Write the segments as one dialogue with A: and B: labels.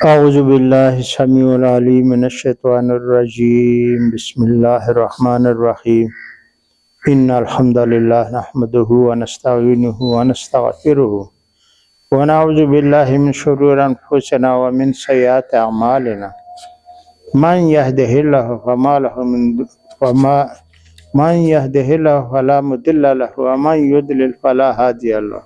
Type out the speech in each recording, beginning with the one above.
A: اعوذ باللہ السمیع العلیم من الشیطان الرجیم بسم اللہ الرحمن الرحیم ان الحمد للہ نحمده ونستعینه ونستغفره ونعوذ باللہ من شرور انفسنا ومن سیئات اعمالنا من يهده الله فما له من يهده الله فلا مضل له ومن يضلل فلا هادي له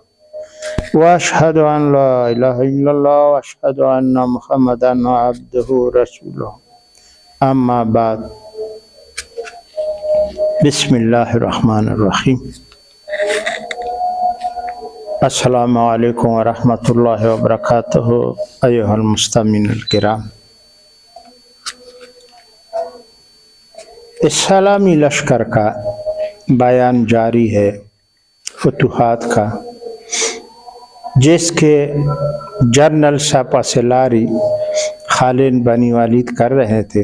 A: واشهد ان لا اله الا الله واشهد ان محمدا عبده ورسوله اما بعد بسم اللہ الرحمن الرحیم السلام علیکم ورحمۃ اللہ وبرکاتہ ایھا المستمعین الکرام، اسلامی لشکر کا بیان جاری ہے فتوحات کا، جس کے جنرل سپہ سالاری خالد بن ولید کر رہے تھے۔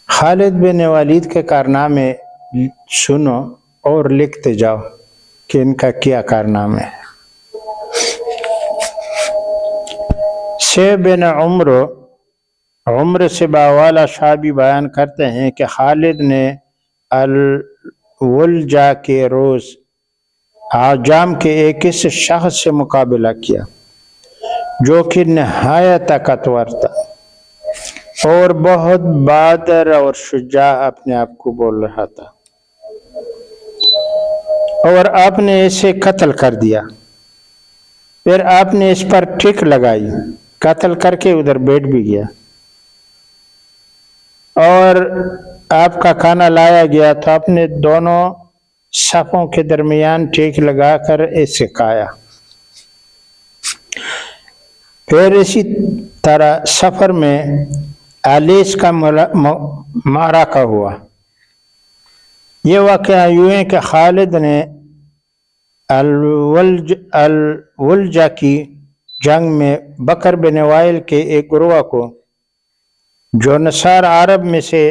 A: خالد بن ولید کے کارنامے سنو اور لکھتے جاؤ کہ ان کا کیا کارنامے ہے۔ شیخ بن عمر سے باوالا شعبی بیان کرتے ہیں کہ خالد نے الولجہ کے روز عجام کے ایک اس شخص سے مقابلہ کیا جو کہ نہایت طاقتور تھا اور بہت بہادر اور شجاع اپنے آپ کو بول رہا تھا، اور آپ نے اسے قتل کر دیا۔ پھر آپ نے اس پر ٹھیک لگائی، قتل کر کے ادھر بیٹھ بھی گیا، اور آپ کا کھانا لایا گیا تو آپ نے دونوں صفوں کے درمیان ٹھیک لگا کر اسے کھایا۔ پھر اسی طرح سفر میں الیس کا معرکہ ہوا۔ یہ واقعہ یوں ہے کہ خالد نے الولجہ کی جنگ میں بکر بن وائل کے ایک گروہ کو، جو نصار عرب میں سے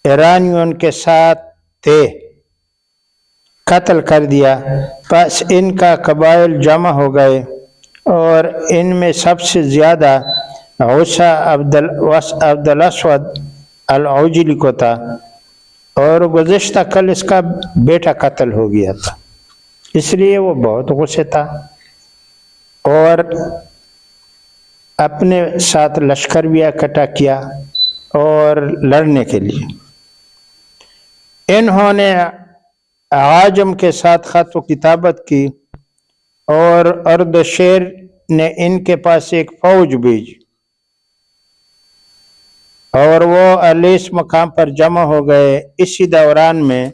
A: ایرانیوں کے ساتھ تھے، قتل کر دیا۔ پس ان کا قبائل جمع ہو گئے اور ان میں سب سے زیادہ غصہ عبد الاسود العجلی کو تھا، اور گزشتہ کل اس کا بیٹا قتل ہو گیا تھا، اس لیے وہ بہت غصے تھا اور اپنے ساتھ لشکر بھی اکٹھا کیا اور لڑنے کے لیے۔ انہوں نے عاجم کے ساتھ خط و کتابت کی اور اردشیر نے ان کے پاس ایک فوج بھیجی، اور وہ الیس مقام پر جمع ہو گئے۔ اسی دوران میں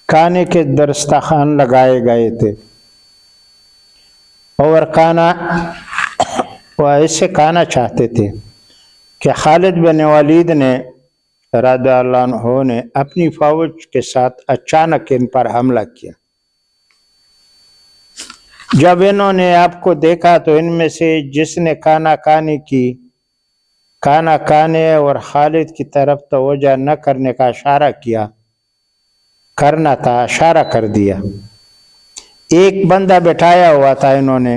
A: کھانے کے دسترخوان لگائے گئے تھے اور وہ اسے کھانا چاہتے تھے کہ خالد بن ولید نے رضی اللہ عنہ نے اپنی فوج کے ساتھ اچانک ان پر حملہ کیا۔ جب انہوں نے آپ کو دیکھا تو ان میں سے جس نے کھانا کھانے اور خالد کی طرف توجہ نہ کرنے کا کرنا تھا، اشارہ کر دیا۔ ایک بندہ بٹھایا ہوا تھا انہوں نے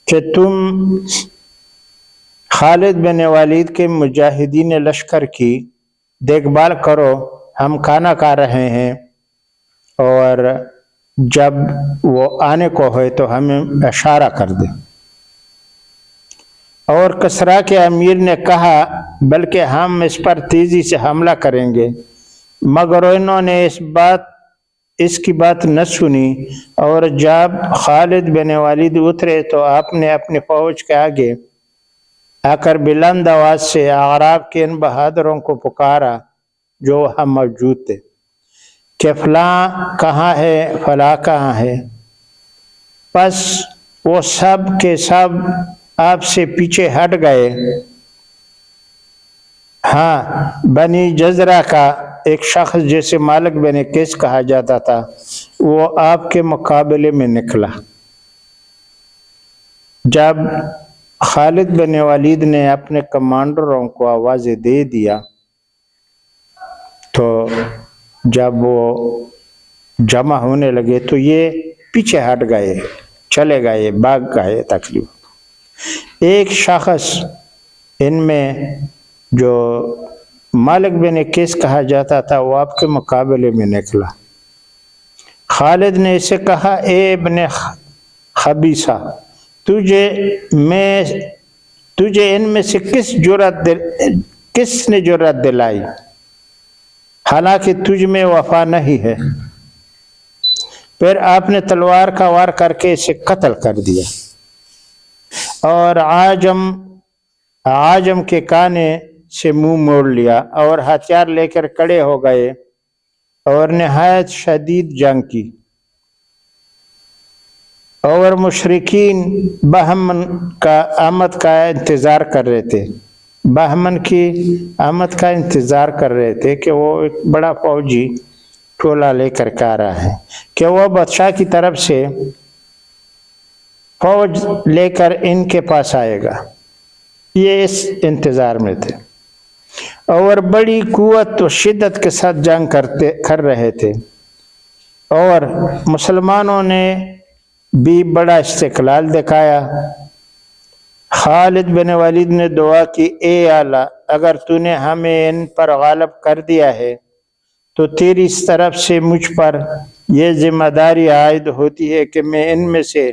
A: کہ تم خالد بن ولید کے مجاہدین لشکر کی دیکھ بھال کرو، ہم کھانا کھا رہے ہیں، اور جب وہ آنے کو ہوئے تو ہمیں اشارہ کر دیں۔ اور کسرا کے امیر نے کہا بلکہ ہم اس پر تیزی سے حملہ کریں گے، مگر انہوں نے اس کی بات نہ سنی، اور جب خالد بن ولید اترے تو آپ نے اپنی فوج کے آگے آ کر بلند آواز سے اعراب کے ان بہادروں کو پکارا جو وہاں موجود تھے کہ فلاں کہاں ہے، فلاں کہاں ہے۔ پس وہ سب کے سب آپ سے پیچھے ہٹ گئے۔ ہاں، بنی جزرہ کا ایک شخص جسے مالک بن قیس کہا جاتا تھا، وہ آپ کے مقابلے میں نکلا۔ جب خالد بن ولید نے اپنے کمانڈروں کو آوازیں دے دیا تو جب وہ جمع ہونے لگے تو یہ پیچھے ہٹ گئے چلے گئے، بھاگ گئے تقریباً۔ ایک شخص ان میں جو مالک بن قیس کہا جاتا تھا وہ آپ کے مقابلے میں نکلا۔ خالد نے اسے کہا، اے ابن خبیثہ، تجھے ان میں سے کس نے جرأت دلائی، حالانکہ تجھ میں وفا نہیں ہے؟ پھر آپ نے تلوار کا وار کر کے اسے قتل کر دیا اور عاجم کے کانے سے منہ موڑ لیا اور ہتھیار لے کر کھڑے ہو گئے اور نہایت شدید جنگ کی، اور مشرکین بہمن کا آمد کا انتظار کر رہے تھے، بہمن کی آمد کا انتظار کر رہے تھے کہ وہ ایک بڑا فوجی ٹولہ لے کر کے آ رہا ہے کہ وہ بادشاہ کی طرف سے فوج لے کر ان کے پاس آئے گا، یہ اس انتظار میں تھے اور بڑی قوت و شدت کے ساتھ جنگ کر رہے تھے، اور مسلمانوں نے بھی بڑا استقلال دکھایا۔ خالد بن ولید نے دعا کی، اے اللہ، اگر تو نے ہمیں ان پر غالب کر دیا ہے تو تیری اس طرف سے مجھ پر یہ ذمہ داری عائد ہوتی ہے کہ میں ان میں سے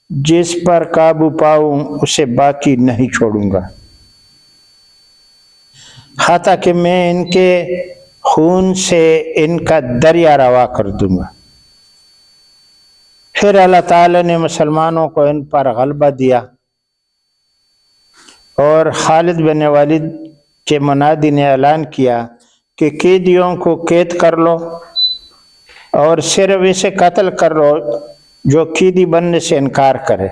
A: جس پر قابو پاؤں اسے باقی نہیں چھوڑوں گا، حتیٰ کہ میں ان کے خون سے ان کا دریا روا کر دوں گا۔ پھر اللہ تعالی نے مسلمانوں کو ان پر غلبہ دیا، اور خالد بن ولید کے منادی نے اعلان کیا کہ قیدیوں کو قید کر لو اور صرف اسے قتل کر لو جو قیدی بننے سے انکار کرے،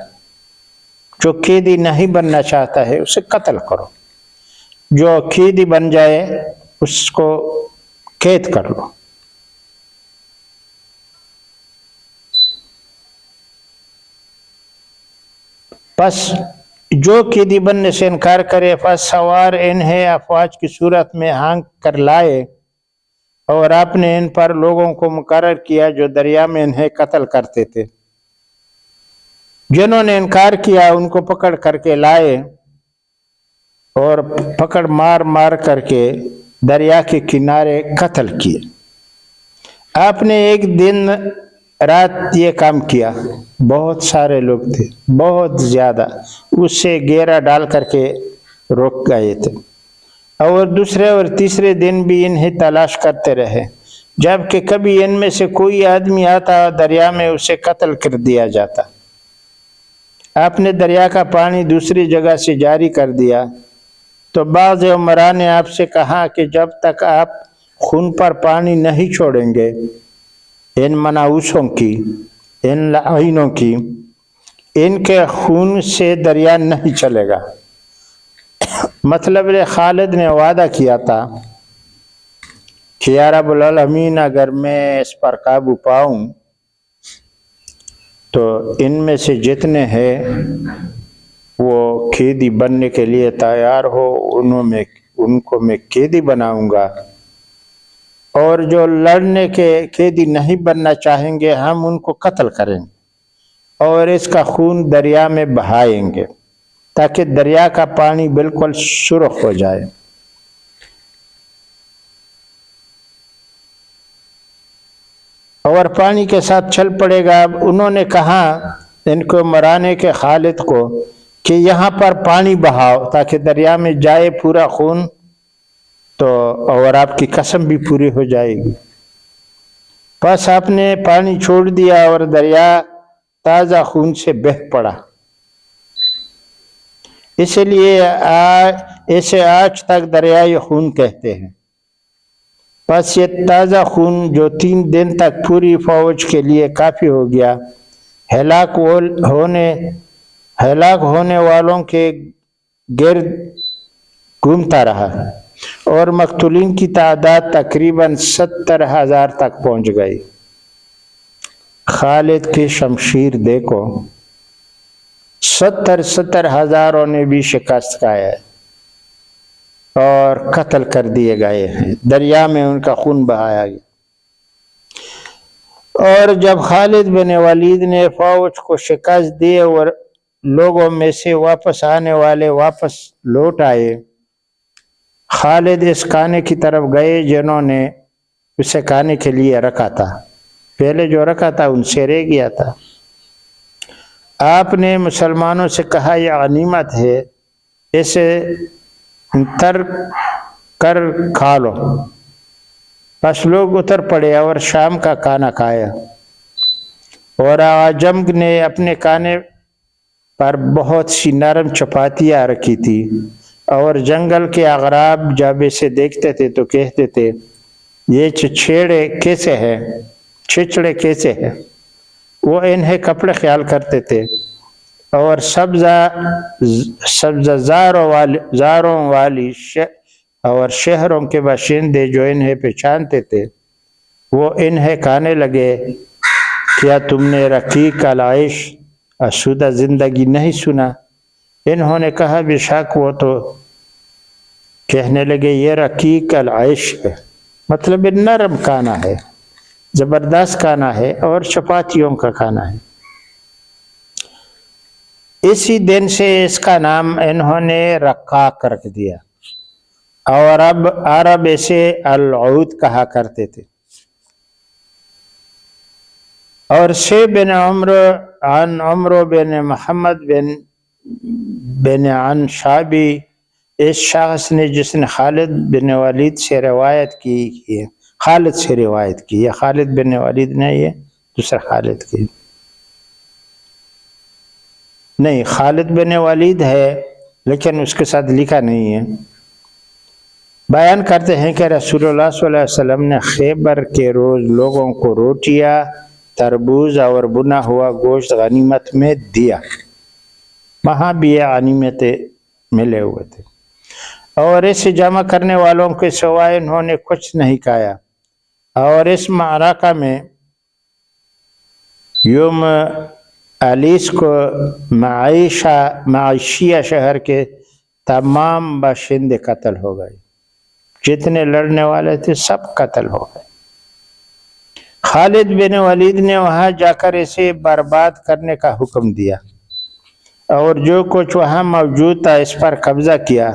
A: جو قیدی نہیں بننا چاہتا ہے اسے قتل کرو، جو قیدی بن جائے اس کو قید کر لو۔ پس جو قیدی بننے سے انکار کرے پس سوار انہیں افواج کی صورت میں ہانک کر لائے، اور آپ نے ان پر لوگوں کو مقرر کیا جو دریا میں انہیں قتل کرتے تھے، جنہوں نے انکار کیا ان کو پکڑ کر کے لائے اور پکڑ مار کر کے دریا کے کنارے قتل کیے۔ آپ نے ایک دن رات یہ کام کیا، بہت سارے لوگ تھے، بہت زیادہ، اس سے گھیرا ڈال کر کے روک گئے تھے، اور دوسرے اور تیسرے دن بھی انہیں تلاش کرتے رہے، جبکہ کبھی ان میں سے کوئی آدمی آتا دریا میں اسے قتل کر دیا جاتا۔ آپ نے دریا کا پانی دوسری جگہ سے جاری کر دیا تو بعض عمرا نے آپ سے کہا کہ جب تک آپ خون پر پانی نہیں چھوڑیں گے، ان مناوسوں کی، ان لعینوں کی، ان کے خون سے دریا نہیں چلے گا۔ مطلب خالد نے وعدہ کیا تھا کہ یا رب العالمین اگر میں اس پر قابو پاؤں تو ان میں سے جتنے ہیں وہ قیدی بننے کے لیے تیار ہو ان کو میں قیدی بناؤں گا، اور جو لڑنے کے قیدی نہیں بننا چاہیں گے ہم ان کو قتل کریں گے اور اس کا خون دریا میں بہائیں گے تاکہ دریا کا پانی بالکل سرخ ہو جائے۔ اور پانی کے ساتھ چل پڑے گا۔ اب انہوں نے کہا ان کو مرانے کے خالد کو کہ یہاں پر پانی بہاؤ تاکہ دریا میں جائے پورا خون، تو اور آپ کی قسم بھی پوری ہو جائے گی۔ پس آپ نے پانی چھوڑ دیا اور دریا تازہ خون سے بہہ پڑا، اس لیے اسے آج تک دریائے خون کہتے ہیں۔ پس یہ تازہ خون جو 3 دن تک پوری فوج کے لیے کافی ہو گیا، ہلاک ہونے والوں کے گرد گھومتا رہا، اور مقتولین کی تعداد تقریباً 70,000 تک پہنچ گئی۔ خالد کی شمشیر دیکھو، 70,000 نے بھی شکست کھایا ہے اور قتل کر دیے گئے ہیں، دریا میں ان کا خون بہایا گیا۔ اور جب خالد بن ولید نے فوج کو شکست دی اور لوگوں میں سے واپس آنے والے واپس لوٹ آئے، خالد اس کانے کی طرف گئے جنہوں نے اسے کانے کے لیے رکھا تھا، پہلے جو رکھا تھا ان سے رہ گیا تھا۔ آپ نے مسلمانوں سے کہا یہ غنیمت ہے، اسے ترک کر کھا لو۔ بس لوگ اتر پڑے اور شام کا کھانا کھایا، اور عجم نے اپنے کانے پر بہت سی نرم چپاتیاں رکھی تھی، اور جنگل کے عقرب جب اسے دیکھتے تھے تو کہتے تھے یہ چھچھڑے کیسے ہیں۔ وہ انہیں کپڑے خیال کرتے تھے، اور سبز زاروں والی اور شہروں کے باشندے جو انہیں پہچانتے تھے وہ انہیں کہنے لگے کیا تم نے رقیق العیش آسودہ زندگی نہیں سنا؟ انہوں نے کہا بے شک۔ وہ تو کہنے لگے یہ رقیق العیش ہے، مطلب نرم کھانا ہے، زبردست کھانا ہے اور چپاتیوں کا کھانا ہے۔ اسی دن سے اس کا نام انہوں نے رقاق رکھ دیا، اور اب عرب اسے العود کہا کرتے تھے۔ اور سے بن عمرو عن عمرو بن محمد بن عن شعبی، اس شخص نے جس نے خالد بن ولید سے روایت کی، خالد سے روایت کی، یہ خالد بن ولید نہیں، یہ دوسرا خالد کی نہیں، خالد بن ولید ہے لیکن اس کے ساتھ لکھا نہیں ہے۔ بیان کرتے ہیں کہ رسول اللہ صلی اللہ علیہ وسلم نے خیبر کے روز لوگوں کو روٹیاں، تربوز اور بنا ہوا گوشت غنیمت میں دیا۔ وہاں بھی یہ غنیمتیں ملے ہوئے تھے، اور اسے جمع کرنے والوں کے سوائے انہوں نے کچھ نہیں کھایا۔ اور اس معرکہ میں یوم علیس کو معیشیہ شہر کے تمام باشندے قتل ہو گئے، جتنے لڑنے والے تھے سب قتل ہو گئے۔ خالد بن ولید نے وہاں جا کر اسے برباد کرنے کا حکم دیا، اور جو کچھ وہاں موجود تھا اس پر قبضہ کیا۔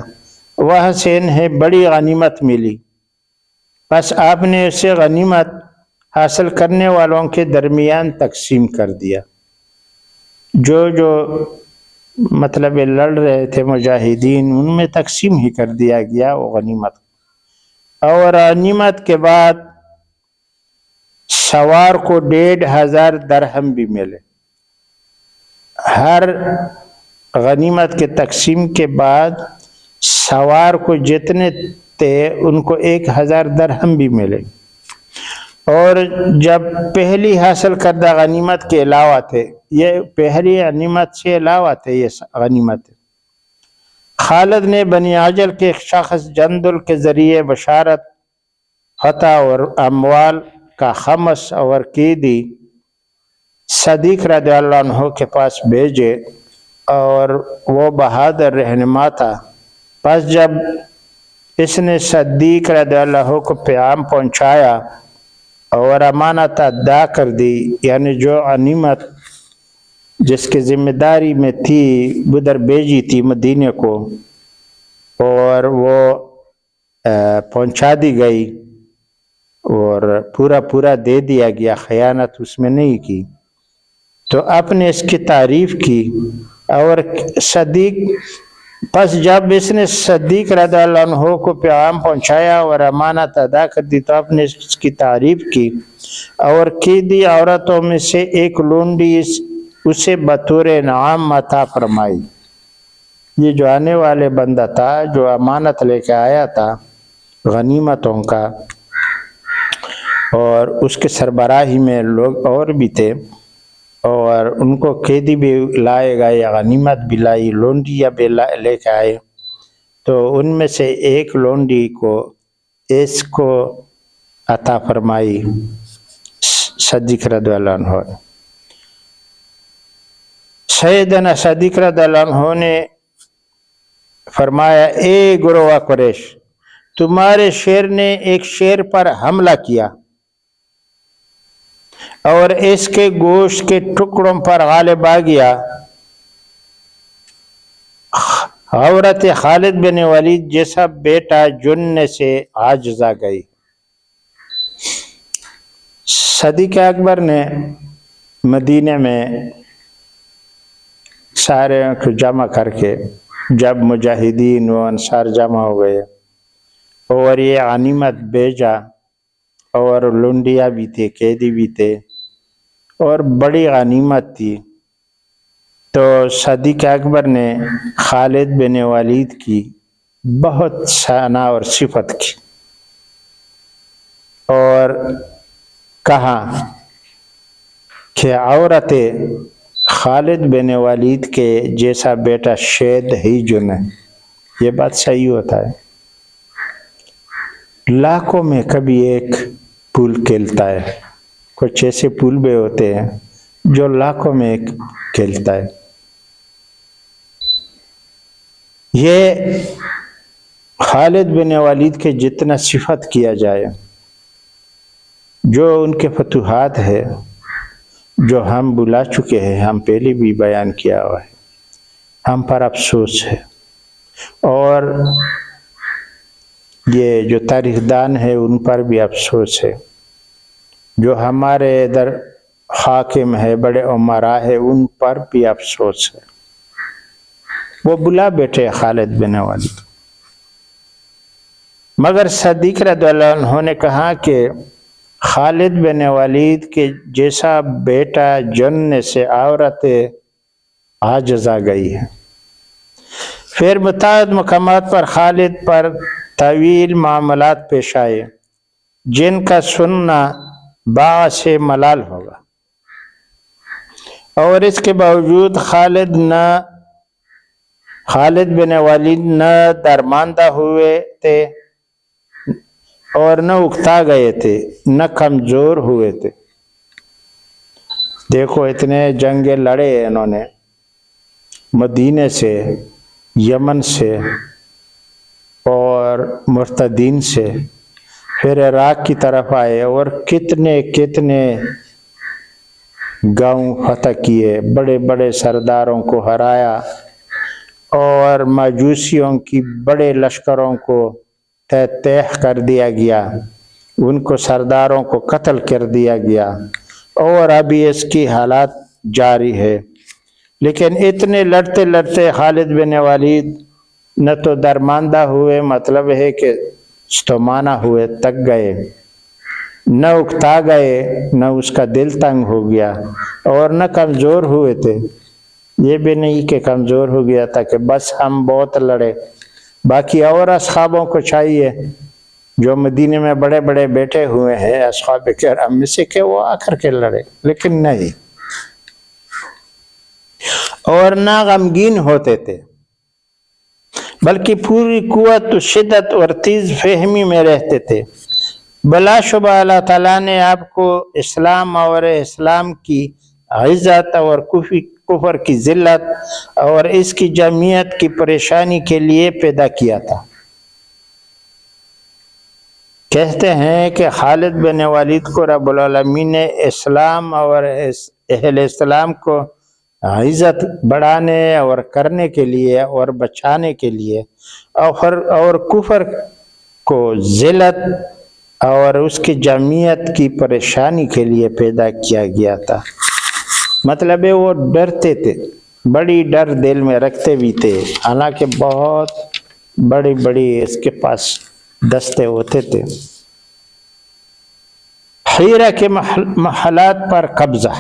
A: وہاں سے انہیں بڑی غنیمت ملی، بس آپ نے اسے غنیمت حاصل کرنے والوں کے درمیان تقسیم کر دیا، جو مطلب لڑ رہے تھے مجاہدین ان میں تقسیم ہی کر دیا گیا وہ غنیمت۔ اور غنیمت کے بعد سوار کو 1500 درہم بھی ملے۔ ہر غنیمت کے تقسیم کے بعد سوار کو جتنے تھے ان کو 1000 درہم بھی ملے، اور جب پہلی حاصل کردہ غنیمت کے علاوہ تھے، یہ پہلی غنیمت سے علاوہ تھے یہ غنیمت۔ خالد نے بنی عجل کے ایک شخص جندل کے ذریعے بشارت فتح اور اموال کا خمس اور قیدی صدیق رضی اللہ عنہ کے پاس بھیجے، اور وہ بہادر رہنما تھا۔ پس جب اس نے صدیق رضی اللہ عنہ کو پیغام پہنچایا اور امانت ادا کر دی، یعنی جو غنیمت جس کی ذمہ داری میں تھی ادھر بھیجی تھی مدینے کو، اور وہ پہنچا دی گئی اور پورا دے دیا گیا، خیانت اس میں نہیں کی، تو آپ نے اس کی تعریف کی۔ اور پس جب اس نے صدیق رضی اللہ عنہ کو پیغام پہنچایا اور امانت ادا کر دی تو آپ نے اس کی تعریف کی، اور قیدی عورتوں میں سے ایک لونڈی اسے بطور انعام عطا فرمائی۔ یہ جو آنے والے بندہ تھا جو امانت لے کے آیا تھا غنیمتوں کا، اور اس کے سربراہی میں لوگ اور بھی تھے، اور ان کو قیدی بھی لائے گئے، غنیمت بھی لائی، لونڈیاں بھی لے کے آئے، تو ان میں سے ایک لونڈی کو اس کو عطا فرمائی صدیق رضی اللہ عنہ۔ سیدنا صدیق رضی اللہ عنہ نے فرمایا اے گروہ قریش، تمہارے شیر نے ایک شیر پر حملہ کیا اور اس کے گوشت کے ٹکڑوں پر غالب آ گیا۔ عورت خالد بن ولید جیسا بیٹا جننے سے عاجز آ گئی۔ صدیق اکبر نے مدینے میں سارے کو جمع کر کے جب مجاہدین و انصار جمع ہو گئے اور یہ غنیمت بھیجا، اور لنڈیا بھی تھے، قیدی بھی تھے، اور بڑی غنیمت تھی، تو صدیق اکبر نے خالد بن ولید کی بہت ثنا اور صفت کی اور کہا کہ عورت خالد بن ولید کے جیسا بیٹا شید ہی جن ہے۔ یہ بات صحیح ہوتا ہے، لاکھوں میں کبھی ایک پھول کھلتا ہے، کچھ ایسے پھول بھی ہوتے ہیں جو لاکھوں میں ایک کھلتا ہے۔ یہ خالد بن ولید کے جتنا صفت کیا جائے، جو ان کے فتوحات ہے، جو ہم بلا چکے ہیں، ہم پہلے بھی بیان کیا ہوا ہے، ہم پر افسوس ہے، اور یہ جو تاریخ دان ہے ان پر بھی افسوس ہے، جو ہمارے ادھر حاکم ہے، بڑے امراء ہے، ان پر بھی افسوس ہے۔ وہ بلا بیٹھے خالد بن ولید، مگر صدیق رضی اللہ عنہ نے کہا کہ خالد بن ولید کے جیسا بیٹا جننے سے عورت عاجز آ گئی ہے۔ پھر متعدد مقامات پر خالد پر طویل معاملات پیش آئے جن کا سننا باعث ملال ہوگا، اور اس کے باوجود خالد بن ولید نہ درماندہ ہوئے تھے اور نہ اکتا گئے تھے، نہ کمزور ہوئے تھے۔ دیکھو اتنے جنگیں لڑے انہوں نے، مدینے سے، یمن سے اور مرتدین سے، پھر عراق کی طرف آئے اور کتنے کتنے گاؤں فتح کیے، بڑے بڑے سرداروں کو ہرایا، اور مجوسیوں کی بڑے لشکروں کو تیح کر دیا گیا، ان کو سرداروں کو قتل کر دیا گیا، اور ابھی اس کی حالات جاری ہے۔ لیکن اتنے لڑتے لڑتے خالد بن ولید نہ تو درماندہ ہوئے، مطلب ہے کہ استمانہ ہوئے، تک گئے، نہ اکتا گئے، نہ اس کا دل تنگ ہو گیا، اور نہ کمزور ہوئے تھے۔ یہ بھی نہیں کہ کمزور ہو گیا تھا کہ بس ہم بہت لڑے۔ باقی اور اصحابوں کو چاہیے جو مدینے میں بڑے بڑے بیٹھے ہوئے ہیں اصحاب کرام میں سے کہ وہ آ کر کے لڑے، لیکن نہیں، اور نہ غمگین ہوتے تھے، بلکہ پوری قوت و شدت اور تیز فہمی میں رہتے تھے۔ بلا شبہ اللہ تعالیٰ نے آپ کو اسلام اور اسلام کی عزت اور کفر کی ذلت اور اس کی جمعیت کی پریشانی کے لیے پیدا کیا تھا۔ کہتے ہیں کہ خالد بن ولید کو رب العالمین نے اسلام اور اہل اسلام کو عزت بڑھانے اور کرنے کے لیے اور بچانے کے لیے، اور کفر کو ذلت اور اس کی جمعیت کی پریشانی کے لیے پیدا کیا گیا تھا۔ مطلب ہے وہ ڈرتے تھے، بڑی ڈر دل میں رکھتے بھی تھے، حالانکہ بہت بڑی بڑی اس کے پاس دستے ہوتے تھے۔ حیرہ کے محلات پر قبضہ۔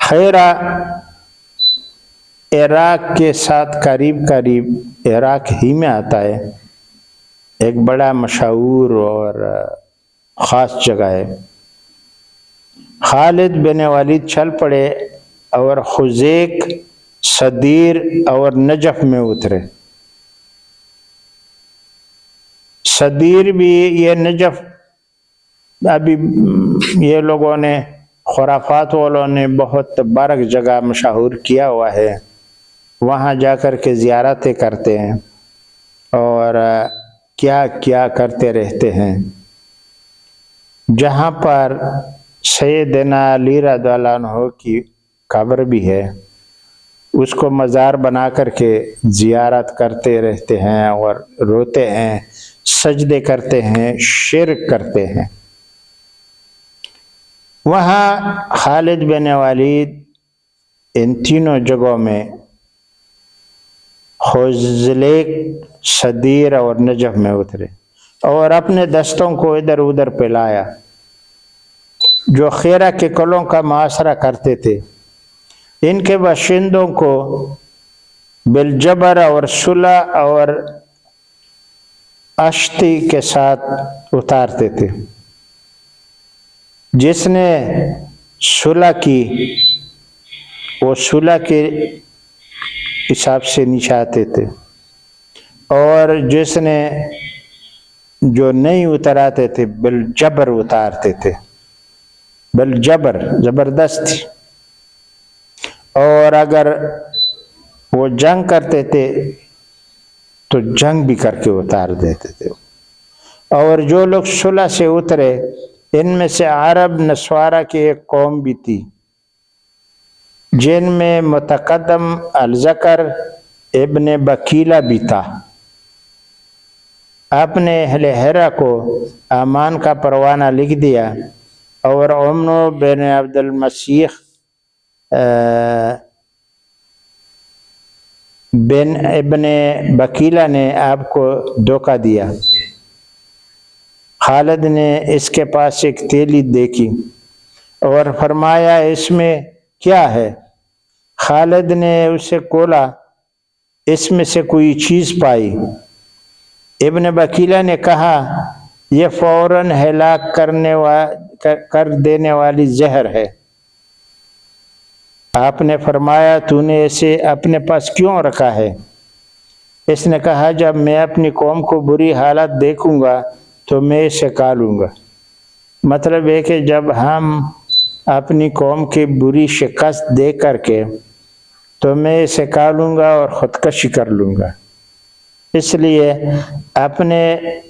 A: حیرہ عراق کے ساتھ قریب عراق ہی میں آتا ہے، ایک بڑا مشہور اور خاص جگہ ہے۔ خالد بن ولید چل پڑے اور خزیق، صدیر اور نجف میں اترے۔ صدیر بھی، یہ نجف ابھی یہ لوگوں نے، خرافات والوں نے بہت بارک جگہ مشہور کیا ہوا ہے، وہاں جا کر کے زیارتیں کرتے ہیں اور کیا کیا کرتے رہتے ہیں، جہاں پر سیدنا علی رضی اللہ عنہ کی قبر بھی ہے، اس کو مزار بنا کر کے زیارت کرتے رہتے ہیں اور روتے ہیں، سجدے کرتے ہیں، شرک کرتے ہیں۔ وہاں خالد بن ولید ان تینوں جگہوں میں حوضلیک، صدیر اور نجف میں اترے اور اپنے دستوں کو ادھر ادھر پھیلایا۔ جو خیرہ کے قلعوں کا محاصرہ کرتے تھے، ان کے باشندوں کو بالجبر اور صلح اور اشتی کے ساتھ اتارتے تھے۔ جس نے صلح کی وہ صلح کے حساب سے نیچے آتے تھے، اور جس نے جو نہیں اتراتے تھے بالجبر اتارتے تھے، بالجبر، زبردستی۔ اور اگر وہ جنگ کرتے تھے تو جنگ بھی کر کے اتار دیتے تھے۔ اور جو لوگ صلح سے اترے، ان میں سے عرب نسوارہ کی ایک قوم بھی تھی، جن میں متقدم الذکر ابن بکیلہ بھی تھا۔ آپ نے اہل ہیرا کو امان کا پروانہ لکھ دیا، اور عمرو بن عبد المسیح بن ابن بکیلہ نے آپ کو دھوکہ دیا۔ خالد نے اس کے پاس ایک تیلی دیکھی اور فرمایا اس میں کیا ہے؟ خالد نے اسے کھولا، اس میں سے کوئی چیز پائی۔ ابن بکیلہ نے کہا یہ فوراً ہلاک کر دینے والی زہر ہے۔ آپ نے فرمایا تو نے اسے اپنے پاس کیوں رکھا ہے؟ اس نے کہا جب میں اپنی قوم کو بری حالت دیکھوں گا تو میں اسے کھا لوں گا۔ مطلب ہے کہ جب ہم اپنی قوم کی بری شکست دیکھ کر کے تو میں اسے کھا لوں گا اور خودکشی کر لوں گا۔ اس لیے اپنے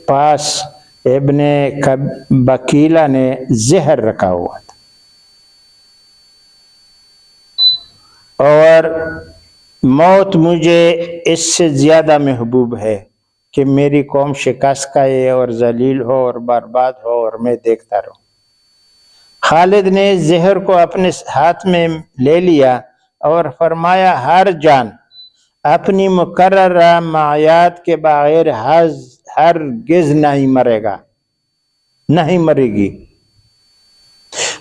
A: پاس ابن بکیلہ نے زہر رکھا ہوا تھا، اور موت مجھے اس سے زیادہ محبوب ہے کہ میری قوم شکست کھائے اور ذلیل ہو اور برباد ہو اور میں دیکھتا رہوں۔ خالد نے زہر کو اپنے ہاتھ میں لے لیا اور فرمایا ہر جان اپنی مقررہ معیاد کے بغیر ہرگز نہیں مرے گا، نہیں مرے گی۔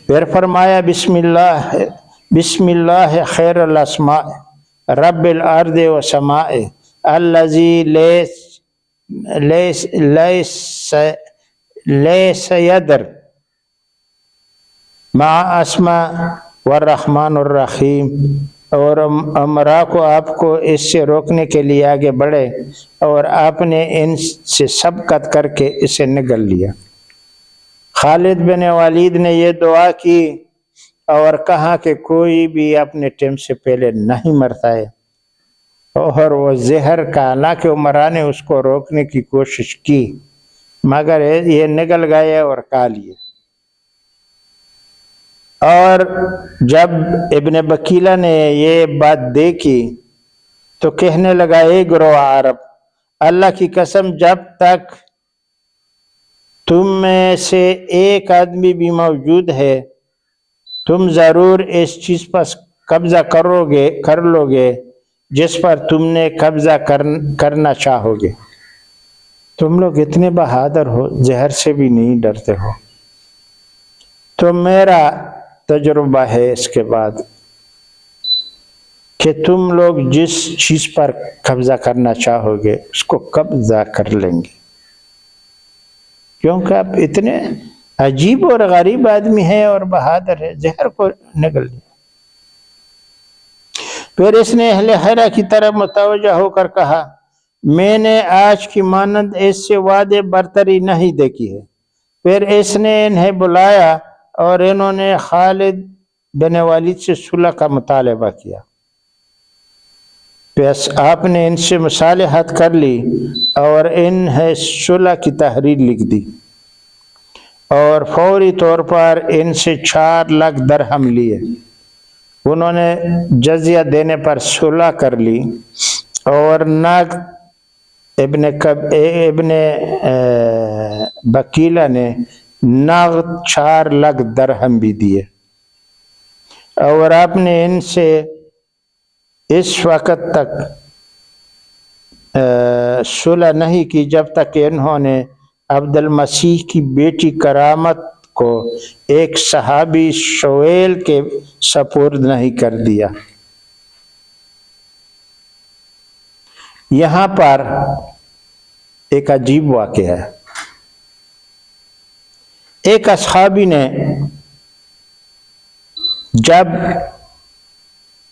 A: پھر فرمایا بسم اللہ خیر الاسماء رب الارض والسماء الذی لیس یدر مع اسماء والرحمن الرحیم۔ اور امراء کو آپ کو اس سے روکنے کے لیے آگے بڑھے، اور آپ نے ان سے سبقت کر کے اسے نگل لیا۔ خالد بن ولید نے یہ دعا کی اور کہا کہ کوئی بھی اپنے ٹائم سے پہلے نہیں مرتا ہے، اور وہ زہر کا، حالانکہ عمراء نے اس کو روکنے کی کوشش کی مگر یہ نگل گئے اور کھا لیے۔ اور جب ابن بکیلہ نے یہ بات دیکھی تو کہنے لگا اے گروہ عرب، اللہ کی قسم جب تک تم میں سے ایک آدمی بھی موجود ہے تم ضرور اس چیز پر قبضہ کر لو گے جس پر تم نے قبضہ کرنا چاہو گے۔ تم لوگ اتنے بہادر ہو، زہر سے بھی نہیں ڈرتے ہو۔ تو میرا تجربہ ہے اس کے بعد کہ تم لوگ جس چیز پر قبضہ کرنا چاہو گے اس کو قبضہ کر لیں گے، کیونکہ آپ اتنے عجیب اور غریب آدمی ہے اور بہادر ہے، زہر کو نگل لیا۔ پھر اس نے اہل ہیرا کی طرف متوجہ ہو کر کہا میں نے آج کی مانند اس سے وعدے برتری نہیں دیکھی ہے۔ پھر اس نے انہیں بلایا اور انہوں نے خالد بن ولید سے صلح کا مطالبہ کیا۔ پس آپ نے ان سے مصالحت کر لی اور انہیں صلح کی تحریر لکھ دی، اور فوری طور پر ان سے 4 لاکھ درہم لیے. انہوں نے جزیہ دینے پر صلح کر لی اور ناگ ابن بکیلہ نے نقد 4 لاکھ درہم بھی دیے، اور آپ نے ان سے اس وقت تک صلح نہیں کی جب تک کہ انہوں نے عبد المسیح کی بیٹی کرامت کو ایک صحابی شویل کے سپرد نہیں کر دیا. یہاں پر ایک عجیب واقعہ ہے. ایک اصحابی نے جب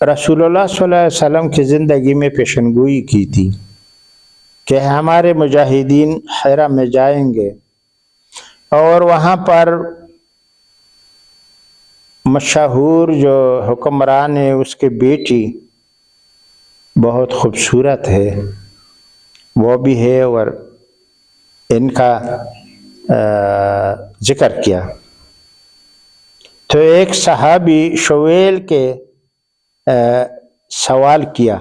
A: رسول اللہ صلی اللہ علیہ وسلم کی زندگی میں پیشنگوئی کی تھی کہ ہمارے مجاہدین حرا میں جائیں گے اور وہاں پر مشہور جو حکمران ہے اس کی بیٹی بہت خوبصورت ہے، وہ بھی ہے، اور ان کا ذکر کیا. تو ایک صحابی شویل کے سوال کیا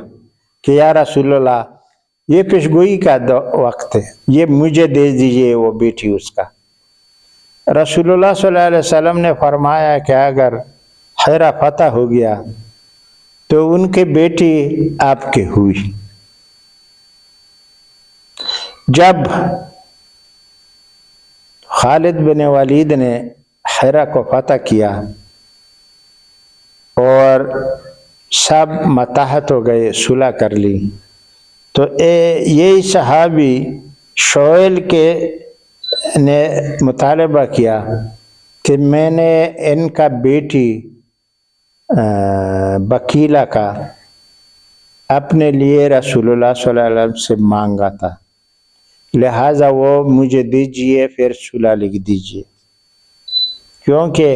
A: کہ یا رسول اللہ، یہ پیشگوئی کا وقت ہے، یہ مجھے دے دیجئے وہ بیٹی اس کا. رسول اللہ صلی اللہ علیہ وسلم نے فرمایا کہ اگر حرا فتح ہو گیا تو ان کی بیٹی آپ کے ہوئی. جب خالد بن ولید نے حرا کو فتح کیا اور سب متحد ہو گئے، صلح کر لی، تو یہی صحابی شویل کے نے مطالبہ کیا کہ میں نے ان کا بیٹی بکیلہ کا اپنے لیے رسول اللہ صلی اللہ علیہ وسلم سے مانگا تھا، لہٰذا وہ مجھے دیجئے، پھر صلح لکھ دیجئے، کیونکہ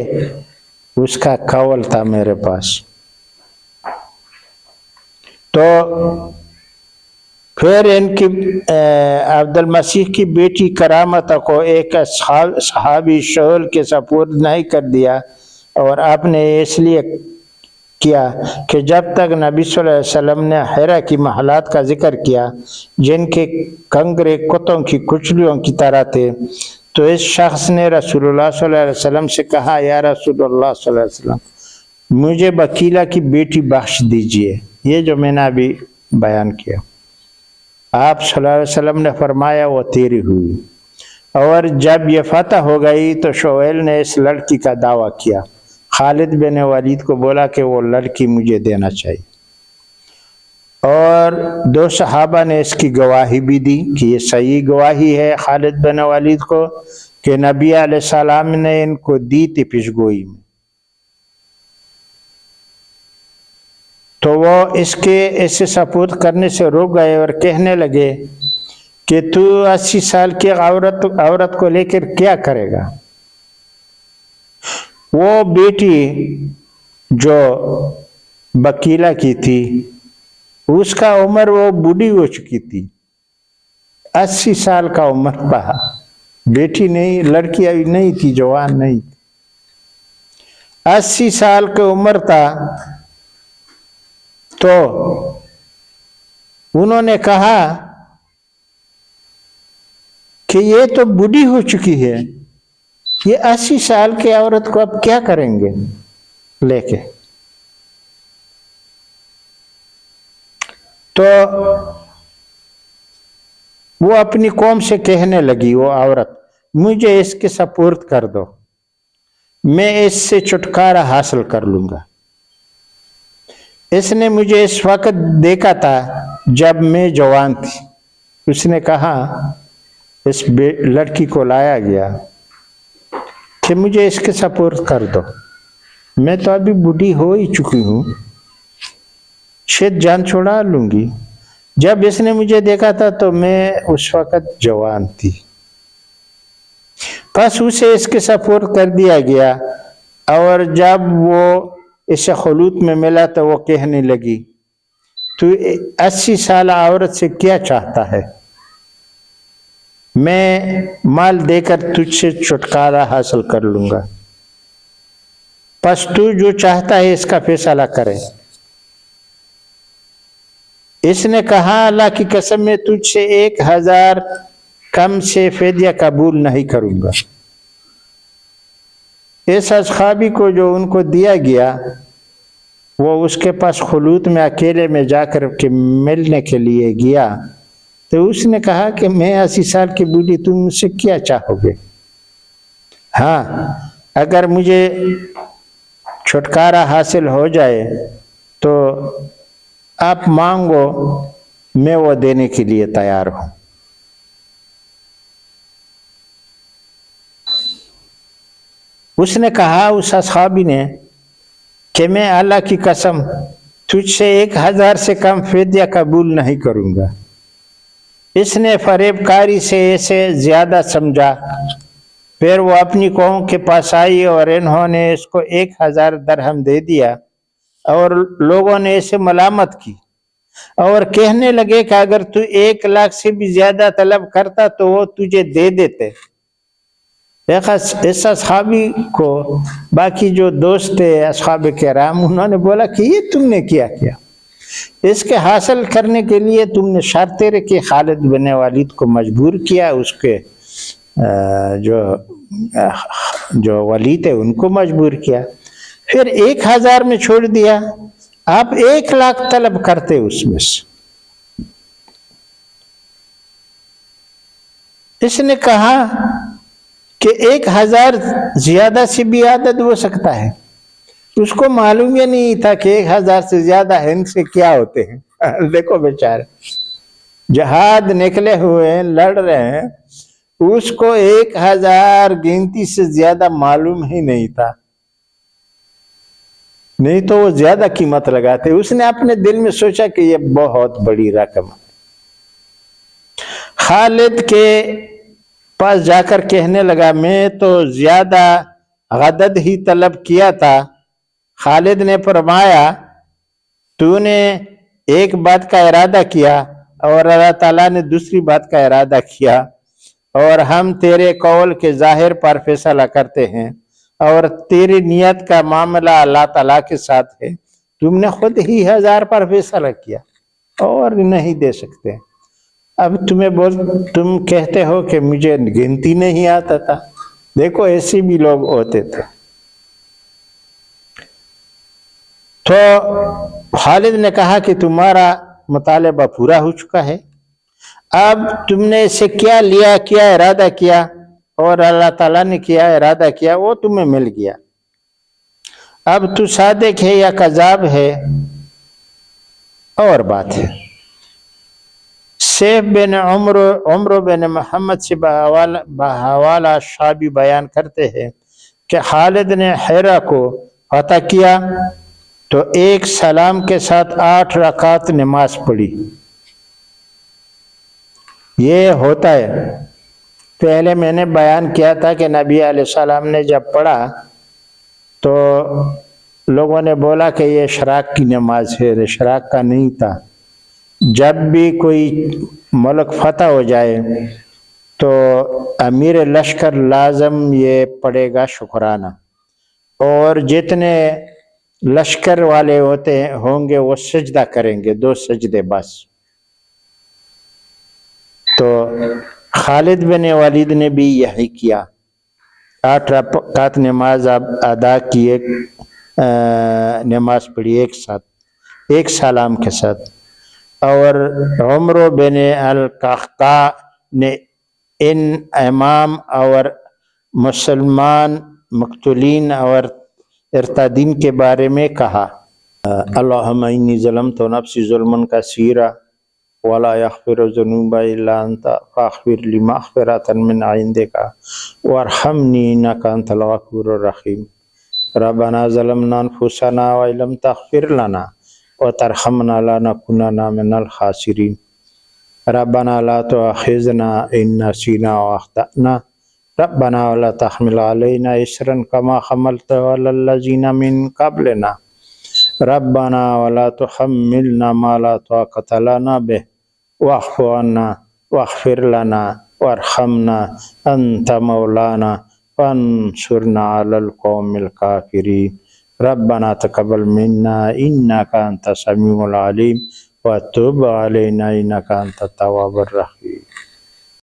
A: اس کا قول تھا میرے پاس. تو پھر ان کی عبد المسیح کی بیٹی کرامت کو ایک صحابی شویل کے سپرد نہیں کر دیا، اور آپ نے اس لیے کیا کہ جب تک نبی صلی اللہ علیہ وسلم نے حرا کی محلات کا ذکر کیا جن کے کنگرے کتوں کی کچلیوں کی طرح تھے، تو اس شخص نے رسول اللہ صلی اللہ علیہ وسلم سے کہا یا رسول اللہ صلی اللہ علیہ وسلم، مجھے بکیلہ کی بیٹی بخش دیجئے. یہ جو میں نے ابھی بیان کیا، آپ صلی اللہ علیہ وسلم نے فرمایا وہ تیری ہوئی. اور جب یہ فتح ہو گئی تو شویل نے اس لڑکی کا دعویٰ کیا. خالد بن ولید کو بولا کہ وہ لڑکی مجھے دینا چاہیے، اور 2 صحابہ نے اس کی گواہی بھی دی کہ یہ صحیح گواہی ہے خالد بن ولید کو کہ نبی علیہ السلام نے ان کو دی تھی پیشگوئی میں. تو وہ اسے سپرد کرنے سے رک گئے اور کہنے لگے کہ تو 80 سال کی عورت کو لے کر کیا کرے گا؟ وہ بیٹی جو بکیلہ کی تھی اس کا عمر وہ بوڑھی ہو چکی تھی، 80 سال کا عمر پا، بیٹی نہیں، لڑکی ابھی نہیں تھی، جوان نہیں تھی، 80 سال کی عمر تھا. تو انہوں نے کہا کہ یہ تو بوڑھی ہو چکی ہے، یہ 80 سال کی عورت کو اب کیا کریں گے لے کے؟ تو وہ اپنی قوم سے کہنے لگی، وہ عورت، مجھے اس کے سپرد کر دو، میں اس سے چھٹکارا حاصل کر لوں گا. اس نے مجھے اس وقت دیکھا تھا جب میں جوان تھی. اس نے کہا، اس لڑکی کو لایا گیا کہ مجھے اس کے سپرد کر دو، میں تو ابھی بوڑھی ہو ہی چکی ہوں، شاید جان چھوڑا لوں گی. جب اس نے مجھے دیکھا تھا تو میں اس وقت جوان تھی. بس اسے اس کے سپرد کر دیا گیا، اور جب وہ اسے خلوت میں ملا تو وہ کہنے لگی، تو 80 سال عورت سے کیا چاہتا ہے؟ میں مال دے کر تجھ سے چھٹکارا حاصل کر لوں گا، پس تو جو چاہتا ہے اس کا فیصلہ کرے۔ اس نے کہا اللہ کی قسم میں تجھ سے 1000 کم سے فدیہ قبول نہیں کروں گا۔ اس اصحابی کو جو ان کو دیا گیا وہ اس کے پاس خلوت میں اکیلے میں جا کر کے ملنے کے لیے گیا، تو اس نے کہا کہ میں 80 سال کی بوڑھی، تم مجھ سے کیا چاہو گے؟ ہاں، اگر مجھے چھٹکارا حاصل ہو جائے تو آپ مانگو، میں وہ دینے کے لیے تیار ہوں۔ اس نے کہا، اس اصحابی نے، کہ میں اللہ کی قسم تجھ سے 1000 سے کم فدیہ قبول نہیں کروں گا۔ اس نے فریب کاری سے اسے زیادہ سمجھا۔ پھر وہ اپنی قوم کے پاس آئی اور انہوں نے اس کو 1000 درہم دے دیا، اور لوگوں نے اسے ملامت کی اور کہنے لگے کہ اگر تو 1 لاکھ سے بھی زیادہ طلب کرتا تو وہ تجھے دے دیتے۔ اس اصحابی کو باقی جو دوست تھے اصحاب کرام، انہوں نے بولا کہ یہ تم نے کیا اس کے حاصل کرنے کے لیے تم نے شرطیں رکھی، خالد بن ولید کو مجبور کیا، اس کے جو ولی تھے ان کو مجبور کیا، پھر 1000 میں چھوڑ دیا، آپ 1 لاکھ طلب کرتے اس میں سے۔ اس نے کہا کہ 1000 زیادہ سے بھی عدد ہو سکتا ہے، اس کو معلوم ہی نہیں تھا کہ 1000 سے زیادہ ان سے کیا ہوتے ہیں۔ دیکھو بیچارے جہاد نکلے ہوئے ہیں، لڑ رہے ہیں، اس کو 1000 گنتی سے زیادہ معلوم ہی نہیں تھا، نہیں تو وہ زیادہ قیمت لگاتے۔ اس نے اپنے دل میں سوچا کہ یہ بہت بڑی رقم ہے۔ خالد کے پاس جا کر کہنے لگا میں تو زیادہ عدد ہی طلب کیا تھا۔ خالد نے فرمایا تو نے ایک بات کا ارادہ کیا اور اللہ تعالیٰ نے دوسری بات کا ارادہ کیا، اور ہم تیرے قول کے ظاہر پر فیصلہ کرتے ہیں، اور تیری نیت کا معاملہ اللہ تعالیٰ کے ساتھ ہے۔ تم نے خود ہی 1000 پر فیصلہ کیا اور نہیں دے سکتے، اب تم کہتے ہو کہ مجھے گنتی نہیں آتا تھا۔ دیکھو ایسے بھی لوگ ہوتے تھے۔ تو خالد نے کہا کہ تمہارا مطالبہ پورا ہو چکا ہے، اب تم نے اسے کیا لیا، کیا ارادہ کیا، اور اللہ تعالیٰ نے کیا ارادہ کیا وہ تمہیں مل گیا، اب تو صادق ہے یا کذاب ہے اور بات ہے۔ سیف بن عمرو بن محمد سے بحوالہ شعبی بیان کرتے ہیں کہ خالد نے حرا کو فتح کیا تو ایک سلام کے ساتھ 8 رکعت نماز پڑھی۔ یہ ہوتا ہے، پہلے میں نے بیان کیا تھا کہ نبی علیہ السلام نے جب پڑھا تو لوگوں نے بولا کہ یہ اشراق کی نماز ہے، اشراق کا نہیں تھا۔ جب بھی کوئی ملک فتح ہو جائے تو امیر لشکر لازم یہ پڑے گا شکرانہ، اور جتنے لشکر والے ہوں گے وہ سجدہ کریں گے، 2 سجدے بس۔ تو خالد بن ولید نے بھی یہی کیا، 8 رکعت نماز ادا کی، نماز پڑھی ایک ساتھ، ایک سلام کے ساتھ، اور عمرو بن القعقاع نے ان امام اور مسلمان مقتولین اور ارتادین کے بارے میں کہا، اللہم انی ظلمت نفسی ظلما کثیرا ولا یغفر الذنوب الا انت فاغفر لی مغفرۃ من عندک وارحمنی انک انت الغفور الرحیم، ربنا ظلمنا انفسنا وان لم تغفر لنا وترحمنا لنکونن من الخاسرین، ربنا لا تؤاخذنا ان نسینا واخطأنا، ربنا ولا تحمل علینا اصرا کما حملته علی الذین من قبلنا، ربنا ولا تحملنا ما لا طاقة لنا به واعف عنا واغفر لنا وارحمنا أنت مولانا فانصرنا على القوم الكافرين ربنا تقبل منا إنك أنت السميع العليم وتب علينا إنك أنت التواب الرحيم